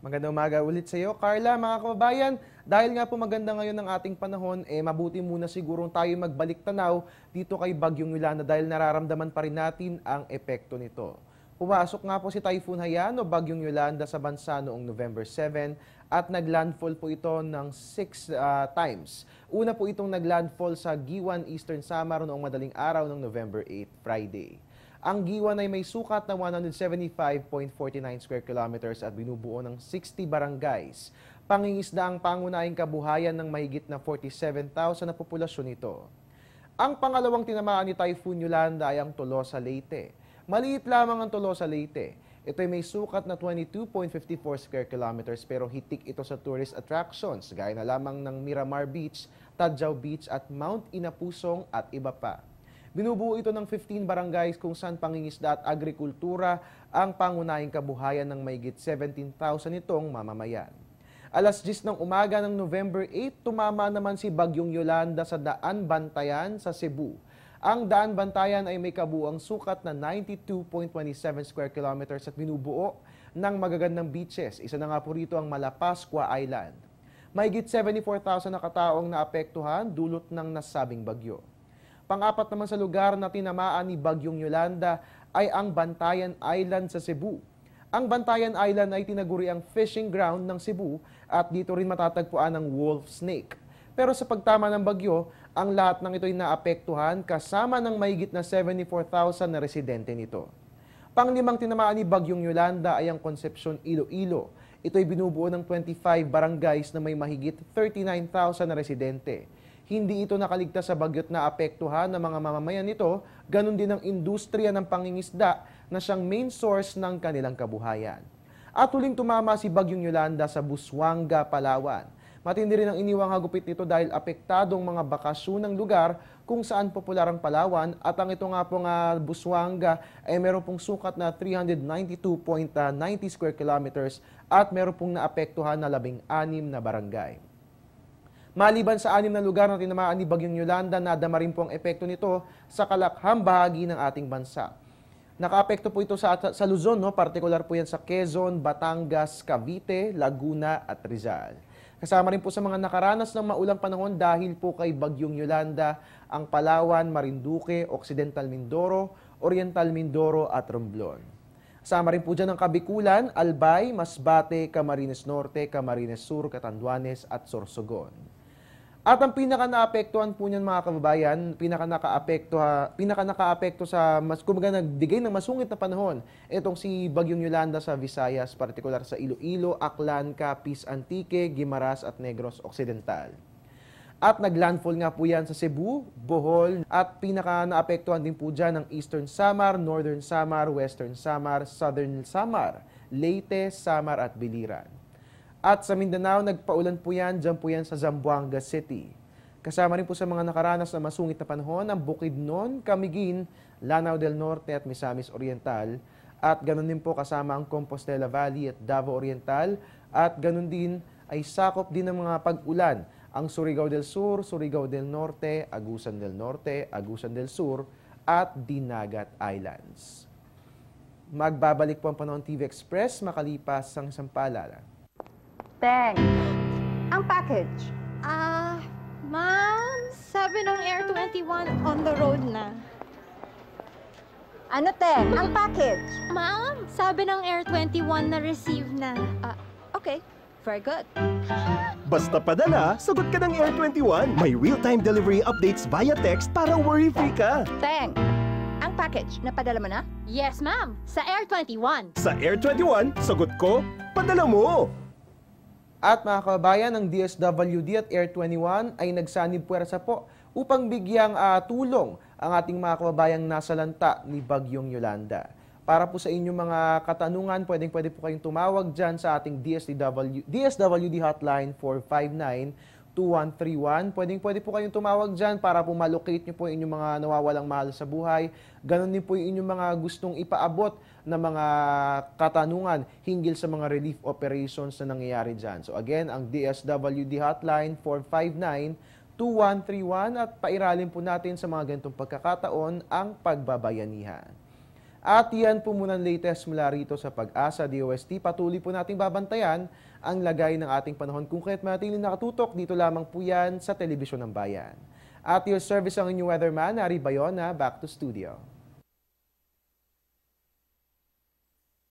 Magandang umaga ulit sa iyo, Carla, mga kababayan. Dahil nga po maganda ngayon ang ating panahon, mabuti muna sigurong tayo magbalik tanaw dito kay Bagyong Yolanda dahil nararamdaman pa rin natin ang epekto nito. Pumasok nga po si Typhoon Haiyan o Bagyong Yolanda sa bansa noong November 7 at naglandfall po ito ng 6 times. Una po itong naglandfall sa Giwan, Eastern Samar noong madaling araw ng November 8, Friday. Ang Giwan ay may sukat na 175.49 square kilometers at binubuo ng 60 barangays. Pangingisda ang pangunahing kabuhayan ng mahigit na 47,000 na populasyon nito. Ang pangalawang tinamaan ni Typhoon Yolanda ay ang Tolosa, Leyte. Maliit lamang ang Tolosa, Leyte. Ito ay may sukat na 22.54 square kilometers pero hitik ito sa tourist attractions gaya na lamang ng Miramar Beach, Tadjao Beach at Mount Inapusong at iba pa. Binubuo ito ng 15 barangays kung saan pangingisda at agrikultura ang pangunahing kabuhayan ng mahigit 17,000 nitong mamamayan. Alas 10 ng umaga ng November 8, tumama naman si Bagyong Yolanda sa Daan Bantayan sa Cebu. Ang Daan Bantayan ay may kabuuang sukat na 92.27 square kilometers at binubuo ng magagandang beaches. Isa na nga po rito ang Malapascua Island. Mahigit 74,000 na kataong naapektuhan dulot ng nasabing bagyo. Pang-apat naman sa lugar na tinamaan ni Bagyong Yolanda ay ang Bantayan Island sa Cebu. Ang Bantayan Island ay tinaguri ang fishing ground ng Cebu at dito rin matatagpuan ang wolf snake. Pero sa pagtama ng bagyo, ang lahat ng ito ay naapektuhan kasama ng mahigit na 74,000 na residente nito. Panglimang tinamaan ni Bagyong Yolanda ay ang Concepcion, Iloilo. Ito ay binubuo ng 25 barangays na may mahigit 39,000 na residente. Hindi ito nakaligtas sa bagyot na apektuhan ng mga mamamayan nito, ganun din ang industriya ng pangingisda na siyang main source ng kanilang kabuhayan. At huling tumama si Bagyong Yolanda sa Busuanga, Palawan. Matindi rin ang iniwang hagupit nito dahil apektadong mga bakasyon ng lugar kung saan popular ang Palawan at ang ito nga pong Busuanga ay meron pong sukat na 392.90 square kilometers at meron pong naapektuhan na 16 na barangay. Maliban sa 6 na lugar na tinamaan ni Bagyong Yolanda, nadama rin po ang epekto nito sa kalakhang bahagi ng ating bansa. Nakaapekto po ito sa Luzon, partikular po yan sa Quezon, Batangas, Cavite, Laguna at Rizal. Kasama rin po sa mga nakaranas ng maulang panahon dahil po kay Bagyong Yolanda ang Palawan, Marinduque, Occidental Mindoro, Oriental Mindoro at Romblon. Kasama rin po dyan ang Kabikulan, Albay, Masbate, Camarines Norte, Camarines Sur, Catanduanes at Sorsogon. At ang pinaka-naapektuhan po niyan mga kababayan, pinaka-nakaapekto sa kumbaga nagbigay ng masungit na panahon, itong si Bagyong Yolanda sa Visayas, partikular sa Iloilo, Aklan, Capiz, Antique, Guimaras at Negros Occidental. At naglandfall nga po yan sa Cebu, Bohol, at pinaka-naapektuhan din po dyan ang Eastern Samar, Northern Samar, Western Samar, Southern Samar, Leyte, Samar at Biliran. At sa Mindanao, nagpaulan po yan, dyan po yan sa Zamboanga City. Kasama rin po sa mga nakaranas na masungit na panahon ang Bukidnon, Camiguin, Lanao del Norte at Misamis Oriental. At ganun din po kasama ang Compostela Valley at Davao Oriental. At ganun din ay sakop din ng mga pag-ulan ang Surigao del Sur, Surigao del Norte, Agusan del Norte, Agusan del Sur at Dinagat Islands. Magbabalik po ang Panahon TV Express makalipas ang isang paalala. Teng, ang package. Ma'am, sabi ng Air 21 on the road na. Ano, Teng? Ang package. Ma'am, sabi ng Air 21 na receive na. Okay, very good. Basta padala, sagot ka ng Air 21. May real-time delivery updates via text para worry-free ka. Teng, ang package, napadala mo na? Yes, ma'am, sa Air 21. Sa Air 21, sagot ko, padala mo. At mga kababayan, ang DSWD at Air 21 ay nagsanib puwersa po upang bigyang tulong ang ating mga kababayang nasa lanta ni Bagyong Yolanda. Para po sa inyong mga katanungan, pwede po kayong tumawag dyan sa ating DSWD hotline 459-2131. Pwede po kayong tumawag dyan para po malocate nyo po inyong mga nawawalang mahal sa buhay. Ganon din po yung inyong mga gustong ipaabot na mga katanungan hinggil sa mga relief operations na nangyayari dyan. So again, ang DSWD hotline 459-2131 at pairalin po natin sa mga ganitong pagkakataon ang pagbabayanihan. At yan po muna ang latest mula rito sa Pag-asa DOST. Patuloy po nating babantayan ang lagay ng ating panahon. Kung kaya't manatiling nakatutok, dito lamang po yan sa Telebisyon ng Bayan. At your service ang inyong weatherman, Ari Bayona, back to studio.